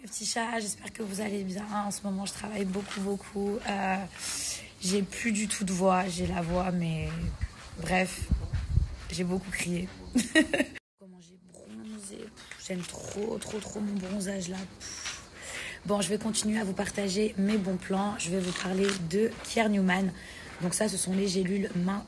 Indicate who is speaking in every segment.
Speaker 1: Mes petits chats, j'espère que vous allez bien. En ce moment, je travaille beaucoup. J'ai plus du tout de voix. J'ai la voix, mais bref, j'ai beaucoup crié. Comment j'ai bronzé. J'aime trop mon bronzage là. Bon, je vais continuer à vous partager mes bons plans. Je vais vous parler de Kier Newman. Donc ça, ce sont les gélules main.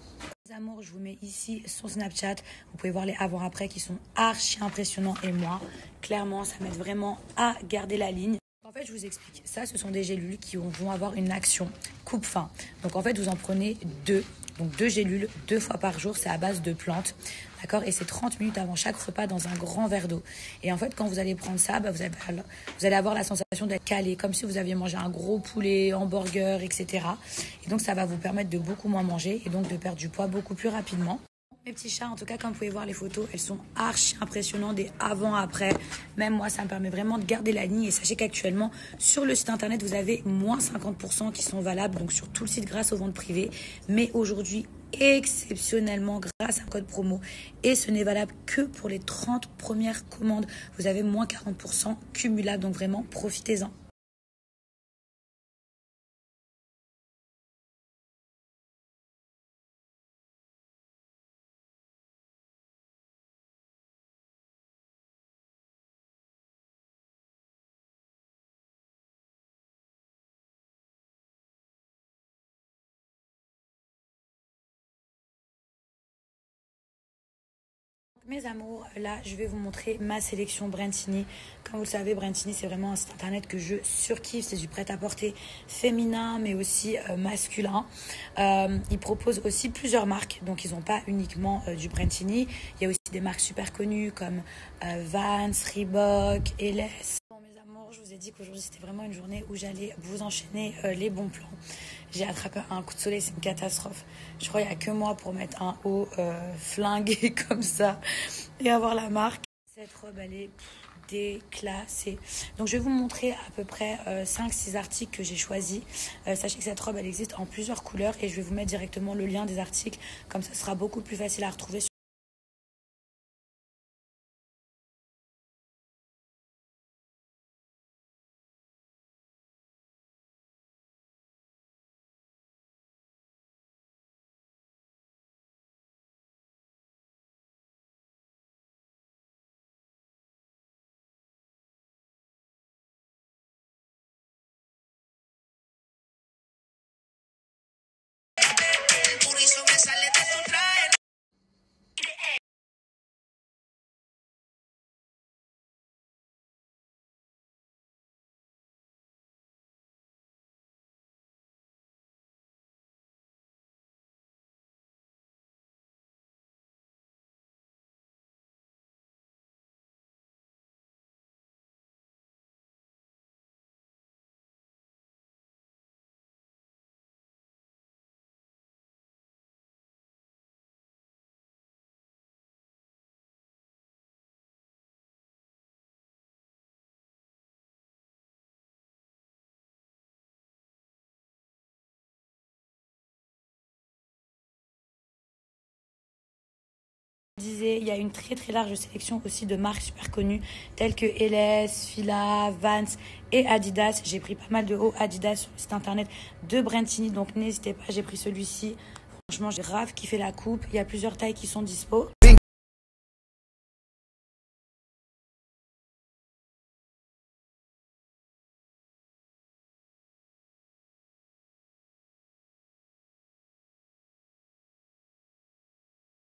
Speaker 1: Les amours, je vous mets ici son Snapchat. Vous pouvez voir les avant-après qui sont archi impressionnants. Et moi, clairement, ça m'aide vraiment à garder la ligne. En fait, je vous explique. Ça, ce sont des gélules qui vont avoir une action coupe-fin. Donc en fait, vous en prenez deux. Donc 2 gélules, 2 fois par jour, c'est à base de plantes, d'accord. Et c'est 30 minutes avant chaque repas dans un grand verre d'eau. Et en fait, quand vous allez prendre ça, vous allez avoir la sensation d'être calé, comme si vous aviez mangé un gros poulet, hamburger, etc. Et donc, ça va vous permettre de beaucoup moins manger et donc de perdre du poids beaucoup plus rapidement. Mes petits chats, en tout cas, comme vous pouvez voir les photos, elles sont archi impressionnantes des avant-après. Même moi, ça me permet vraiment de garder la ligne. Et sachez qu'actuellement, sur le site internet, vous avez moins 50% qui sont valables, donc sur tout le site grâce aux ventes privées. Mais aujourd'hui, exceptionnellement, grâce à un code promo, et ce n'est valable que pour les 30 premières commandes, vous avez moins 40% cumulable. Donc vraiment, profitez-en. Mes amours, là, je vais vous montrer ma sélection Brentini. Comme vous le savez, Brentini, c'est vraiment un site internet que je surkiffe. C'est du prêt-à-porter féminin, mais aussi masculin. Ils proposent aussi plusieurs marques. Donc, ils n'ont pas uniquement du Brentini. Il y a aussi des marques super connues comme Vans, Reebok, LS. Bon, mes amours, je vous ai dit qu'aujourd'hui, c'était vraiment une journée où j'allais vous enchaîner les bons plans. J'ai attrapé un coup de soleil, c'est une catastrophe. Je crois qu'il n'y a que moi pour mettre un haut flingué comme ça et avoir la marque. Cette robe, elle est déclassée. Donc, je vais vous montrer à peu près 5-6 articles que j'ai choisis. Sachez que cette robe, elle existe en plusieurs couleurs et je vais vous mettre directement le lien des articles. Comme ça sera beaucoup plus facile à retrouver. Il y a une très large sélection aussi de marques super connues telles que LS, Fila, Vans et Adidas. J'ai pris pas mal de hauts Adidas sur le site internet de Brentini, donc n'hésitez pas, j'ai pris celui-ci. Franchement, j'ai grave kiffé la coupe. Il y a plusieurs tailles qui sont dispo.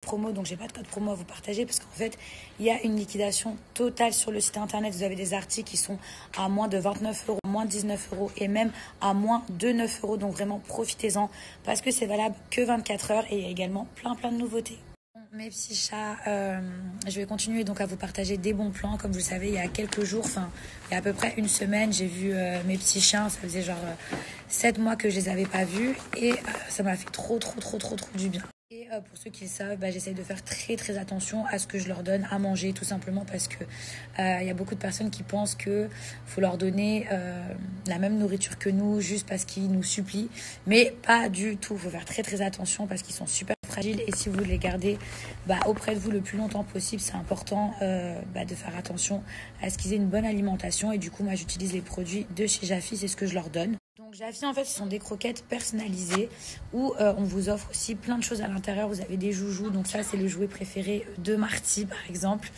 Speaker 1: Promo, donc j'ai pas de code promo à vous partager parce qu'en fait il y a une liquidation totale sur le site internet. Vous avez des articles qui sont à moins de 29 euros, moins de 19 euros et même à moins de 9 euros, donc vraiment profitez-en parce que c'est valable que 24 heures et il y a également plein de nouveautés. Mes petits chats, je vais continuer donc à vous partager des bons plans. Comme vous le savez, il y a quelques jours, il y a à peu près une semaine, j'ai vu mes petits chiens. Ça faisait genre 7 mois que je les avais pas vus et ça m'a fait trop du bien. Et pour ceux qui le savent, j'essaye de faire très attention à ce que je leur donne à manger, tout simplement parce que y a beaucoup de personnes qui pensent que faut leur donner la même nourriture que nous juste parce qu'ils nous supplient, mais pas du tout. Il faut faire très attention parce qu'ils sont super fragiles et si vous voulez les garder auprès de vous le plus longtemps possible, c'est important de faire attention à ce qu'ils aient une bonne alimentation. Et du coup, moi, j'utilise les produits de chez Jafi, c'est ce que je leur donne. Donc Jafi, en fait, ce sont des croquettes personnalisées où on vous offre aussi plein de choses à l'intérieur. Vous avez des joujoux, donc ça, c'est le jouet préféré de Marty, par exemple.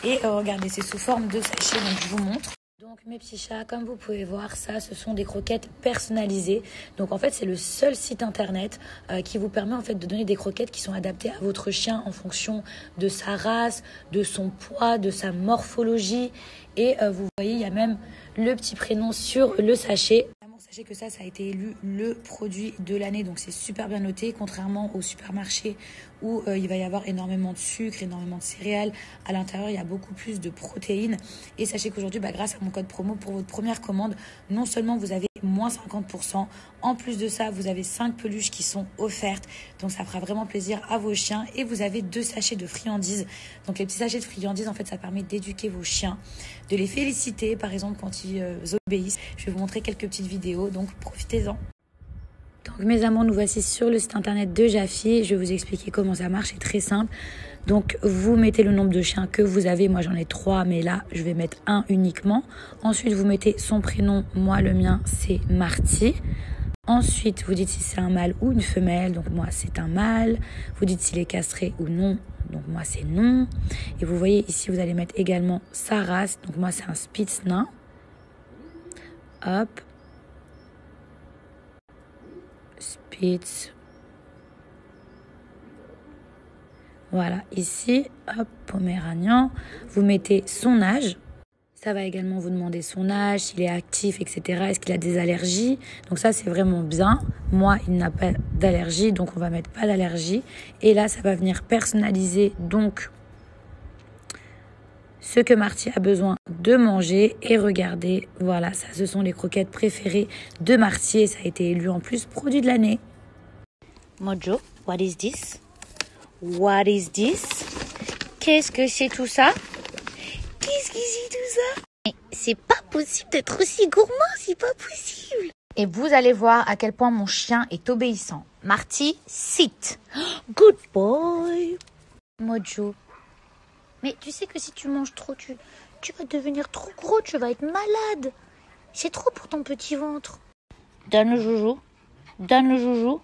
Speaker 1: Et regardez, c'est sous forme de sachet, donc je vous montre. Donc mes petits chats, comme vous pouvez voir, ça, ce sont des croquettes personnalisées. Donc en fait, c'est le seul site internet qui vous permet en fait de donner des croquettes qui sont adaptées à votre chien en fonction de sa race, de son poids, de sa morphologie. Et vous voyez, il y a même le petit prénom sur le sachet. Sachez que ça a été élu le produit de l'année, donc c'est super bien noté, contrairement au supermarché où il va y avoir énormément de sucre, énormément de céréales. À l'intérieur, il y a beaucoup plus de protéines. Et sachez qu'aujourd'hui, grâce à mon code promo, pour votre première commande, non seulement vous avez moins 50%, en plus de ça, vous avez 5 peluches qui sont offertes. Donc ça fera vraiment plaisir à vos chiens. Et vous avez 2 sachets de friandises. Donc les petits sachets de friandises, en fait, ça permet d'éduquer vos chiens, de les féliciter, par exemple, quand ils obéissent. Je vais vous montrer quelques petites vidéos, donc profitez-en. Donc mes amours, nous voici sur le site internet de Jafi. Je vais vous expliquer comment ça marche, c'est très simple. Donc vous mettez le nombre de chiens que vous avez. Moi j'en ai 3, mais là je vais mettre 1 uniquement. Ensuite vous mettez son prénom. Moi le mien c'est Marty. Ensuite vous dites si c'est un mâle ou une femelle. Donc moi c'est un mâle. Vous dites s'il est castré ou non. Donc moi c'est non. Et vous voyez ici vous allez mettre également sa race. Donc moi c'est un Spitz nain. Hop. Spitz. Voilà, ici, hop, Poméranian. Vous mettez son âge. Ça va également vous demander son âge, s'il est actif, etc. Est-ce qu'il a des allergies? Donc ça, c'est vraiment bien. Moi, il n'a pas d'allergie, donc on va mettre pas d'allergie. Et là, ça va venir personnaliser donc ce que Marty a besoin de manger. Et regardez, voilà, ça, ce sont les croquettes préférées de Marty. Et ça a été élu en plus produit de l'année.
Speaker 2: Mojo, what is this? What is this? Qu'est-ce que c'est tout ça? Qu'est-ce que c'est tout ça? Mais c'est pas possible d'être aussi gourmand, c'est pas possible.
Speaker 1: Et vous allez voir à quel point mon chien est obéissant.
Speaker 2: Marty, sit. Good boy. Mojo. Mais tu sais que si tu manges trop, tu vas devenir trop gros, tu vas être malade. C'est trop pour ton petit ventre. Donne le joujou. Donne le joujou.